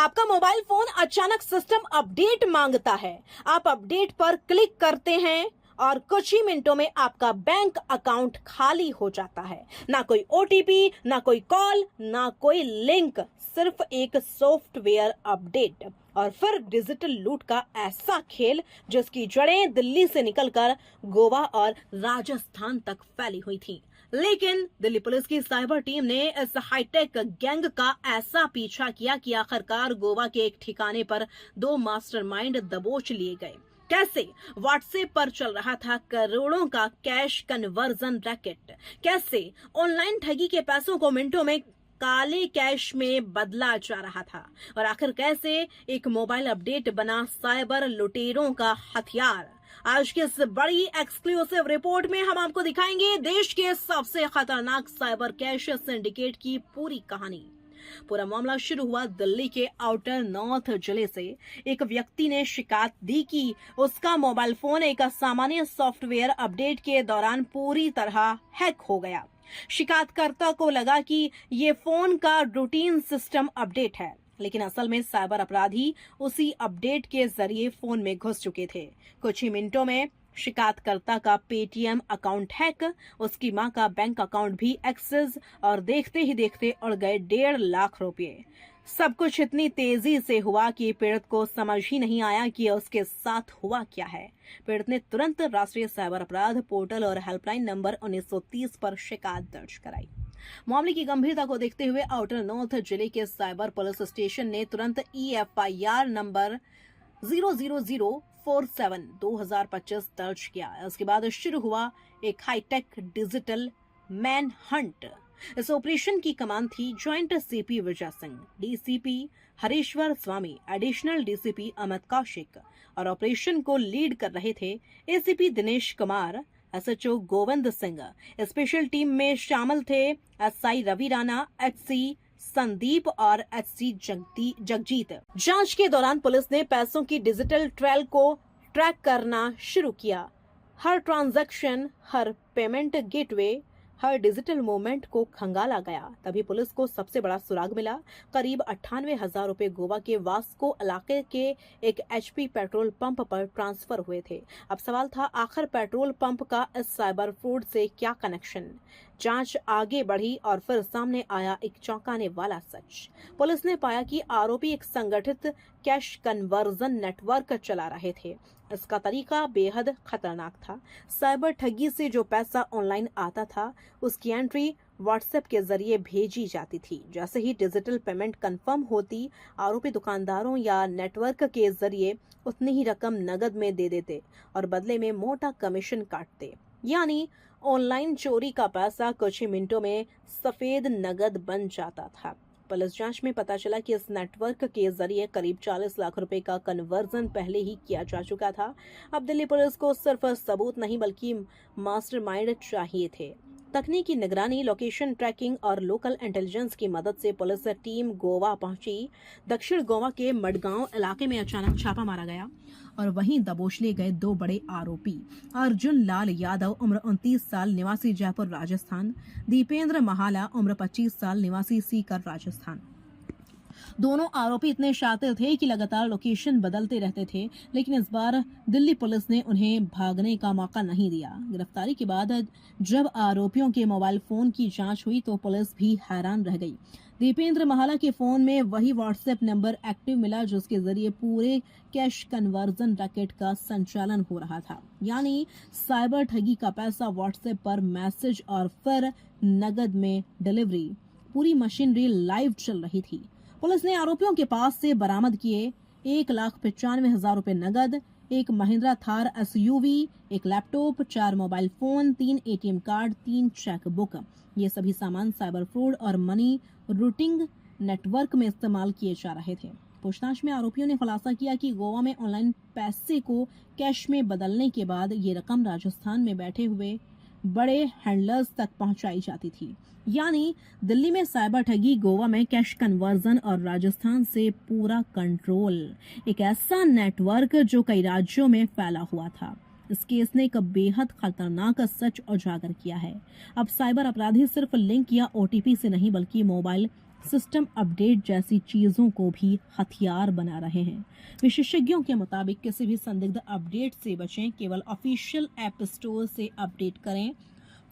आपका mobile phone अचानक system update मांगता है। आप अपडेट पर क्लिक करते हैं और कुछ ही मिनटों में आपका बैंक अकाउंट खाली हो जाता है। ना कोई ओटीपी, ना कोई कॉल, ना कोई लिंक, सिर्फ एक सॉफ्टवेयर अपडेट और फिर डिजिटल लूट का ऐसा खेल जिसकी जड़ें दिल्ली से निकलकर गोवा और राजस्थान तक फैली हुई थी। लेकिन दिल्ली पुलिस की साइबर टीम ने इस हाईटेक गैंग का ऐसा पीछा किया कि आखिरकार गोवा के एक ठिकाने पर दो मास्टरमाइंड दबोच लिए गए। कैसे? व्हाट्सएप पर चल रहा था करोड़ों का कैश कन्वर्जन रैकेट। कैसे ऑनलाइन ठगी के पैसों को मिनटों में काले कैश में बदला जा रहा था, और आखिर कैसे एक मोबाइल अपडेट बना साइबर लुटेरों का हथियार। आज की इस बड़ी एक्सक्लूसिव रिपोर्ट में हम आपको दिखाएंगे देश के सबसे खतरनाक साइबर कैश सिंडिकेट की पूरी कहानी। पूरा मामला शुरू हुआ दिल्ली के आउटर नॉर्थ जिले से। एक व्यक्ति ने शिकायत दी कि उसका मोबाइल फोन एक सामान्य सॉफ्टवेयर अपडेट के दौरान पूरी तरह हैक हो गया। शिकायतकर्ता को लगा कि ये फोन का रूटीन सिस्टम अपडेट है, लेकिन असल में साइबर अपराधी उसी अपडेट के जरिए फोन में घुस चुके थे। कुछ ही मिनटों में शिकायतकर्ता का पेटीएम अकाउंट हैक, उसकी मां का बैंक अकाउंट भी एक्सेस, और देखते ही देखते उड़ गए 1.5 लाख रुपए। सब कुछ इतनी तेजी से हुआ कि पीड़ित को समझ ही नहीं आया कि उसके साथ हुआ क्या है। पीड़ित ने तुरंत राष्ट्रीय साइबर अपराध पोर्टल और हेल्पलाइन नंबर 1930 पर शिकायत दर्ज कराई। मामले की गंभीरता को देखते हुए आउटर नॉर्थ जिले के साइबर पुलिस स्टेशन ने तुरंत EFIR नंबर 00047/2025 दर्ज किया। इसके बाद शुरू हुआ एक हाईटेक डिजिटल मैन हंट। इस ऑपरेशन की कमान थी joint CP Vijay Singh, DCP Harishwar स्वामी, एडिशनल DCP अमित कौशिक, और ऑपरेशन को लीड कर रहे थे ACP Dinesh Kumar, SHO Govind Singh. Special team में शामिल थे SI रवि राणा, HC संदीप और HC जगजीत। जांच के दौरान पुलिस ने पैसों की डिजिटल ट्रेल को ट्रैक करना शुरू किया। हर ट्रांजैक्शन, हर पेमेंट गेटवे, हर डिजिटल मूवमेंट को खंगाला गया। तभी पुलिस को सबसे बड़ा सुराग मिला। करीब 98,000 रुपए गोवा के वास्को इलाके के एक HP पेट्रोल पंप पर ट्रांसफर हुए थे। अब सवाल था, आखिर पेट्रोल पंप का इस साइबर फ्रॉड से क्या कनेक्शन? जांच आगे बढ़ी और फिर सामने आया एक चौंकाने वाला सच। पुलिस ने पाया कि आरोपी एक संगठित कैश कन्वर्जन नेटवर्क चला रहे थे। इसका तरीका बेहद खतरनाक था। साइबर ठगी से जो पैसा ऑनलाइन आता था, उसकी एंट्री व्हाट्सएप के जरिए भेजी जाती थी। जैसे ही डिजिटल पेमेंट कंफर्म होती, आरोपी दुकानदारों या नेटवर्क के जरिए उतनी ही रकम नगद में दे देते और बदले में मोटा कमीशन काटते। यानी ऑनलाइन चोरी का पैसा कुछ ही मिनटों में सफेद नगद बन जाता था। पुलिस जांच में पता चला कि इस नेटवर्क के जरिए करीब 40 लाख रुपए का कन्वर्जन पहले ही किया जा चुका था। अब दिल्ली पुलिस को सिर्फ सबूत नहीं बल्कि मास्टरमाइंड चाहिए थे। तकनीकी निगरानी, लोकेशन ट्रैकिंग और लोकल इंटेलिजेंस की मदद से पुलिस टीम गोवा पहुंची। दक्षिण गोवा के मडगांव इलाके में अचानक छापा मारा गया और वहीं दबोच लिए गए दो बड़े आरोपी, अर्जुन लाल यादव उम्र 29 साल निवासी जयपुर राजस्थान, दीपेंद्र महाला उम्र 25 साल निवासी सीकर राजस्थान। दोनों आरोपी इतने शातिर थे कि लगातार लोकेशन बदलते रहते थे, लेकिन इस बार दिल्ली पुलिस ने उन्हें भागने का मौका नहीं दिया। गिरफ्तारी के बाद जब आरोपियों के मोबाइल फोन की जांच हुई तो पुलिस भी हैरान रह गई। दीपेंद्र महाला के फोन में वही व्हाट्सएप नंबर एक्टिव मिला जिसके जरिए पूरे कैश कन्वर्जन रैकेट का संचालन हो रहा था। यानी साइबर ठगी का पैसा व्हाट्सएप पर मैसेज और फिर नगद में डिलीवरी, पूरी मशीनरी लाइव चल रही थी। पुलिस ने आरोपियों के पास से बरामद किए 1,95,000 रुपए नगद, एक महिंद्रा थार SUV, एक laptop, 4 mobile phone, 3 ATM card, 3 cheque book. ये सभी सामान साइबर फ्रॉड और मनी रूटिंग नेटवर्क में इस्तेमाल किए जा रहे थे। पूछताछ में आरोपियों ने खुलासा किया कि गोवा में ऑनलाइन पैसे को कैश में बदलने के बाद ये रकम राजस्थान में बैठे हुए बड़े हैंडलर्स तक पहुंचाई जाती थी। यानी दिल्ली में साइबर ठगी, गोवा में कैश कन्वर्जन और राजस्थान से पूरा कंट्रोल। एक ऐसा नेटवर्क जो कई राज्यों में फैला हुआ था। इस केस ने एक बेहद खतरनाक सच उजागर किया है। अब साइबर अपराधी सिर्फ लिंक या OTP से नहीं बल्कि मोबाइल सिस्टम अपडेट जैसी चीजों को भी हथियार बना रहे हैं। विशेषज्ञों के मुताबिक किसी भी संदिग्ध अपडेट से बचें, केवल ऑफिशियल ऐप स्टोर से अपडेट करें,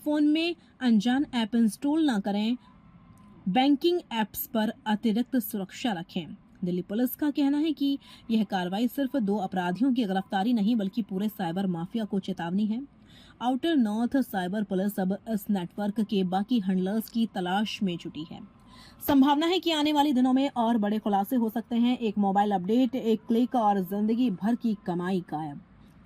फोन में अनजान ऐप इंस्टॉल न करें, बैंकिंग ऐप्स पर अतिरिक्त सुरक्षा रखें। दिल्ली पुलिस का कहना है कि यह कार्रवाई सिर्फ 2 अपराधियों की गिरफ्तारी नहीं बल्कि पूरे साइबर माफिया को चेतावनी है। आउटर नॉर्थ साइबर पुलिस अब इस नेटवर्क के बाकी हैंडलर्स की तलाश में जुटी है। संभावना है कि आने वाले दिनों में और बड़े खुलासे हो सकते हैं। एक मोबाइल अपडेट, एक क्लिक और जिंदगी भर की कमाई गायब।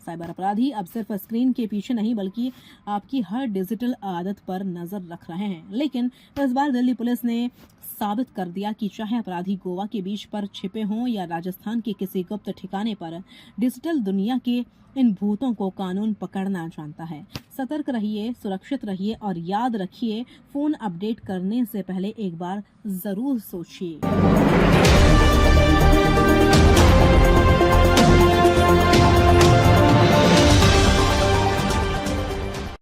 साइबर अपराधी अब सिर्फ स्क्रीन के पीछे नहीं बल्कि आपकी हर डिजिटल आदत पर नजर रख रहे हैं। लेकिन इस बार दिल्ली पुलिस ने साबित कर दिया कि चाहे अपराधी गोवा के बीच पर छिपे हों या राजस्थान के किसी गुप्त ठिकाने पर, डिजिटल दुनिया के इन भूतों को कानून पकड़ना जानता है। सतर्क रहिए, सुरक्षित रहिए और याद रखिए, फोन अपडेट करने से पहले एक बार जरूर सोचिए।